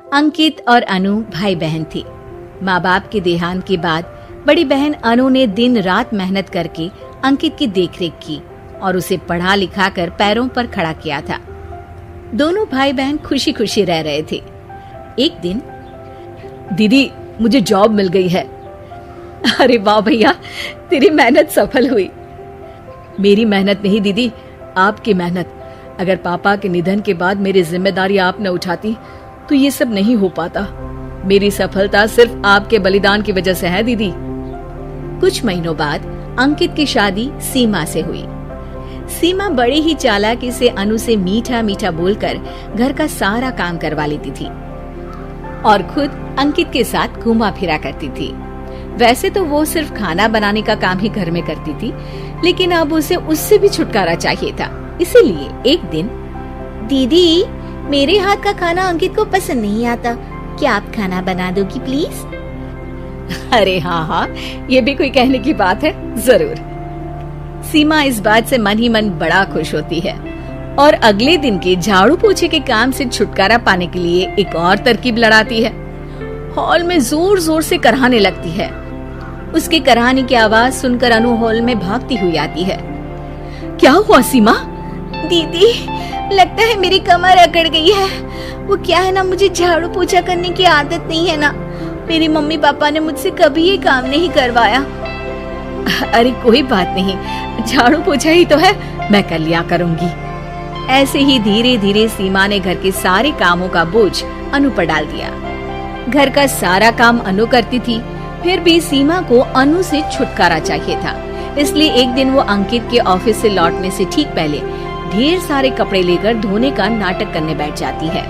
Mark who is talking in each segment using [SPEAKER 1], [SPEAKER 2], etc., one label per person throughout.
[SPEAKER 1] अंकित और अनु भाई बहन थे। माँ बाप के देहांत के बाद बड़ी बहन अनु ने दिन रात मेहनत करके अंकित की देखरेख की और उसे पढ़ा लिखा कर पैरों पर खड़ा किया था। दोनों भाई बहन खुशी खुशी रह रहे थे। एक दिन,
[SPEAKER 2] दीदी मुझे जॉब मिल गई है।
[SPEAKER 1] अरे वाह भैया, तेरी मेहनत सफल हुई।
[SPEAKER 2] मेरी मेहनत नहीं दीदी, आपकी मेहनत। अगर पापा के निधन के बाद मेरी जिम्मेदारी आप न उठाती तो ये सब नहीं हो पाता। मेरी सफलता सिर्फ आपके बलिदान की वजह से है दीदी।
[SPEAKER 1] कुछ महीनों बाद अंकित की शादी सीमा से हुई। सीमा बड़े ही चालाकी से अनु से मीठा मीठा बोलकर घर का सारा काम करवा लेती थी और खुद अंकित के साथ घूमा फिरा करती थी। वैसे तो वो सिर्फ खाना बनाने का काम ही घर में करती थी, लेकिन अब उसे उससे भी छुटकारा चाहिए था। इसीलिए एक दिन,
[SPEAKER 3] दीदी मेरे हाथ का खाना अंकित को पसंद नहीं आता, क्या आप खाना बना दोगी प्लीज?
[SPEAKER 1] अरे हाँ हाँ, ये भी कोई कहने की बात है, जरूर। सीमा इस बात से मन ही मन बड़ा खुश होती है और अगले दिन के झाड़ू पोछे के काम से छुटकारा पाने के लिए एक और तरकीब लड़ाती है। हॉल में जोर जोर से कराहने लगती है। उसके कराहने की आवाज सुनकर अनु हॉल में भागती हुई आती है।
[SPEAKER 2] क्या हुआ सीमा?
[SPEAKER 3] दीदी लगता है मेरी कमर अकड़ गई है। वो क्या है ना, मुझे झाड़ू पोछा करने की आदत नहीं है ना। मेरी मम्मी पापा ने मुझसे कभी ये काम नहीं करवाया।
[SPEAKER 1] अरे कोई बात नहीं, झाड़ू पोछा ही तो है, मैं कर लिया करूंगी। ऐसे ही धीरे धीरे सीमा ने घर के सारे कामों का बोझ अनु पर डाल दिया। घर का सारा काम अनु करती थी, फिर भी सीमा को अनु से छुटकारा चाहिए था। इसलिए एक दिन वो अंकित के ऑफिस से लौटने से ठीक पहले ढेर सारे कपड़े लेकर धोने का नाटक करने बैठ जाती है।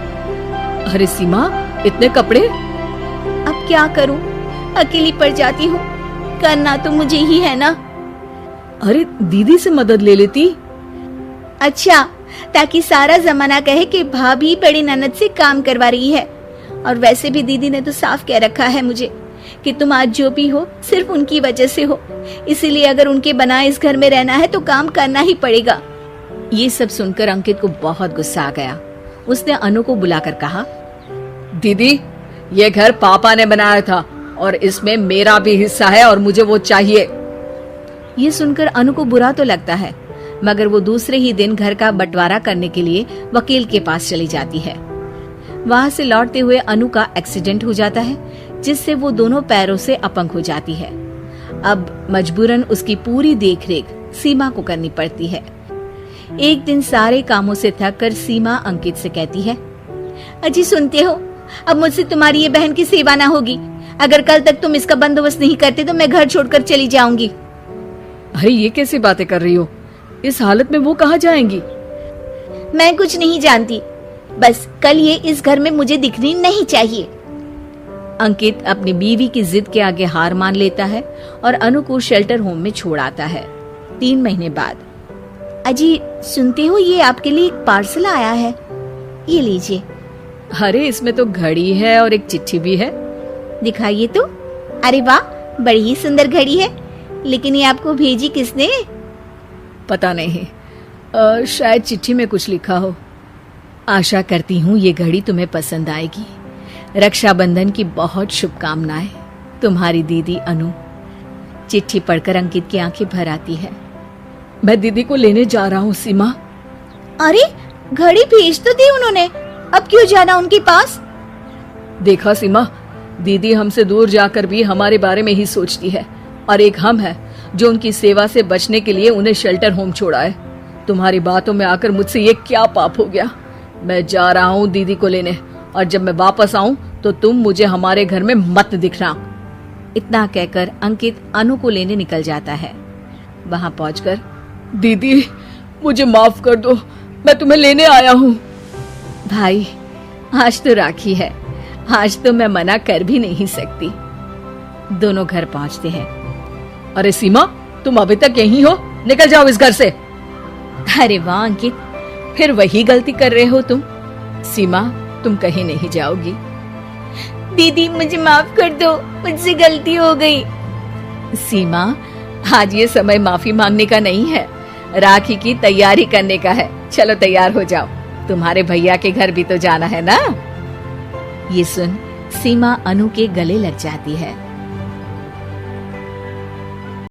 [SPEAKER 2] अरे सीमा, इतने कपड़े?
[SPEAKER 3] अब क्या करूं, अकेली पड़ जाती हूँ। करना तो मुझे ही है ना।
[SPEAKER 2] अरे दीदी से मदद ले लेती।
[SPEAKER 3] अच्छा, ताकि सारा जमाना कहे कि भाभी बड़ी ननद से काम करवा रही है। और वैसे भी दीदी ने तो साफ कह रखा है मुझे कि तुम आज जो भी हो सिर्फ उनकी वजह से हो, इसीलिए अगर उनके बनाए इस घर में रहना है तो काम करना ही पड़ेगा।
[SPEAKER 1] ये सब सुनकर अंकित को बहुत गुस्सा आ गया। उसने अनु को बुलाकर कहा,
[SPEAKER 2] दीदी ये घर पापा ने बनाया था और इसमें मेरा भी हिस्सा है और मुझे वो चाहिए।
[SPEAKER 1] ये सुनकर अनु को बुरा तो लगता है, मगर वो दूसरे ही दिन घर का बंटवारा करने के लिए वकील के पास चली जाती है। वहाँ से लौटते हुए अनु का एक्सीडेंट हो जाता है, जिससे वो दोनों पैरों से अपंग हो जाती है। अब मजबूरन उसकी पूरी देखरेख सीमा को करनी पड़ती है। एक दिन सारे कामों से थक कर सीमा अंकित से कहती है,
[SPEAKER 3] अजी सुनते हो, अब मुझसे तुम्हारी ये बहन की सेवा ना होगी। अगर कल तक तुम इसका बंदोबस्त नहीं करते तो मैं घर छोड़कर चली जाऊंगी।
[SPEAKER 2] अरे ये कैसी बातें कर रही हो? इस हालत में वो कहाँ जाएंगी?
[SPEAKER 3] मैं कुछ नहीं जानती, बस कल ये इस घर में मुझे दिखनी नहीं चाहिए।
[SPEAKER 1] अंकित अपनी बीवी की जिद के आगे हार मान लेता है और अनु को शेल्टर होम में छोड़ आता है। 3 महीने बाद,
[SPEAKER 3] अजी सुनते हो, ये आपके लिए एक पार्सल आया है, ये लीजिए।
[SPEAKER 2] अरे इसमें तो घड़ी है और एक चिट्ठी भी है।
[SPEAKER 3] दिखाइए तो। अरे वाह, बड़ी ही सुंदर घड़ी है, लेकिन ये आपको भेजी किसने?
[SPEAKER 2] पता नहीं, शायद चिट्ठी में कुछ लिखा हो।
[SPEAKER 1] आशा करती हूँ ये घड़ी तुम्हें पसंद आएगी। रक्षाबंधन की बहुत शुभकामनाएं, तुम्हारी दीदी अनु। चिट्ठी पढ़कर अंकित की आंखें भर आती है।
[SPEAKER 2] मैं दीदी को लेने जा रहा हूँ सीमा।
[SPEAKER 3] अरे घड़ी भेज तो दी उन्होंने, अब क्यों जाना उनके पास?
[SPEAKER 2] देखा सीमा, दीदी हमसे दूर जाकर भी हमारे बारे में ही सोचती है, और एक हम है जो उनकी सेवा से बचने के लिए उन्हें शेल्टर होम छोड़ा है। तुम्हारी बातों में आकर मुझसे ये क्या पाप हो गया? मैं जा रहा हूँ दीदी को लेने, और जब मैं वापस आऊं तो तुम मुझे हमारे घर में मत दिखना।
[SPEAKER 1] इतना कहकर अंकित अनु को लेने निकल जाता है। वहां पहुंचकर,
[SPEAKER 2] दीदी मुझे माफ कर दो, मैं तुम्हें लेने आया हूँ।
[SPEAKER 1] भाई आज तो राखी है, आज तो मैं मना कर भी नहीं सकती। दोनों घर पहुंचते हैं।
[SPEAKER 2] अरे सीमा, तुम अभी तक यहीं हो? निकल जाओ इस घर से।
[SPEAKER 1] अरे वाह अंकित, फिर वही गलती कर रहे हो तुम। सीमा, तुम कहीं नहीं जाओगी।
[SPEAKER 3] दीदी मुझे माफ कर दो, मुझसे गलती हो गई।
[SPEAKER 1] सीमा, आज ये समय माफी मांगने का नहीं है, राखी की तैयारी करने का है। चलो तैयार हो जाओ, तुम्हारे भैया के घर भी तो जाना है ना। ये सुन सीमा अनु के गले लग जाती है